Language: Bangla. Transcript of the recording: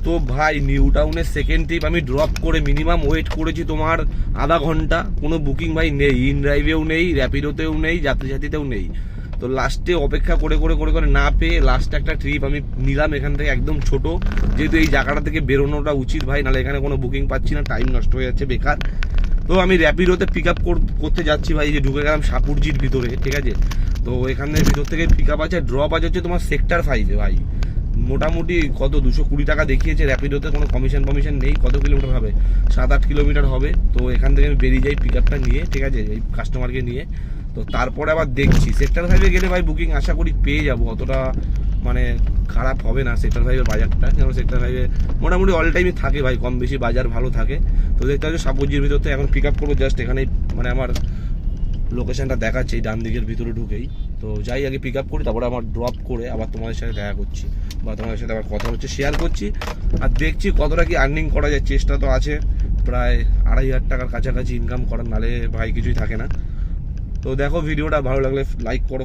তো ভাই নিউ টাউনের সেকেন্ড ট্রিপ আমি ড্রপ করে মিনিমাম ওয়েট করেছি তোমার আধা ঘন্টা, কোনো বুকিং ভাই নেই, ইন ড্রাইভেও নেই, র্যাপিডোতেও নেই, যাত্রী সাথীতেও নেই। তো লাস্টে অপেক্ষা করে করে করে করে না পেয়ে লাস্টে একটা ট্রিপ আমি নিলাম এখান থেকে, একদম ছোট, যেহেতু এই জায়গাটা থেকে বেরোনোটা উচিত ভাই, নাহলে এখানে কোনো বুকিং পাচ্ছি না, টাইম নষ্ট হয়ে যাচ্ছে বেকার। তো আমি র্যাপিডোতে পিক আপ করতে যাচ্ছি ভাই, যে ঢুকে গেলাম সাপুরজির ভিতরে, ঠিক আছে। তো এখানের ভিতর থেকে পিক আপ আছে, ড্রপ আছে হচ্ছে তোমার সেক্টর 5-এ ভাই। মোটামুটি কত 220 টাকা দেখিয়েছে র্যাপিডোতে, কোনো কমিশন নেই। কত কিলোমিটার হবে? 7-8 কিলোমিটার হবে। তো এখান থেকে আমি বেরিয়ে যাই পিক আপটা নিয়ে, ঠিক আছে, এই কাস্টমারকে নিয়ে। তো তারপরে আবার দেখছি সেক্টর 5-এ গেলে ভাই বুকিং আশা করি পেয়ে যাবো, অতটা মানে খারাপ হবে না সেক্টর 5-এর বাজারটা, কারণ সেক্টর 5-এ মোটামুটি অল টাইমই থাকে ভাই, কম বেশি বাজার ভালো থাকে। তো দেখতে হচ্ছে সাপুরজির ভিতর থেকে এখন পিক আপ করবো, জাস্ট এখানেই মানে আমার লোকেশনটা দেখাচ্ছে এই ডান দিকের ভিতরে ঢুকেই। তো যাই আগে পিক আপ করি, তারপরে আমার ড্রপ করে আবার তোমাদের সাথে দেখা করছি, বা তোমাদের সাথে আবার কথা হচ্ছে, শেয়ার করছি, আর দেখছি কতটা কি আর্নিং করা যায়। চেষ্টা তো আছে প্রায় 2500 টাকার কাছাকাছি ইনকাম করার, নালে ভাই কিছুই থাকে না। তো দেখো ভিডিওটা ভালো লাগলে লাইক করো।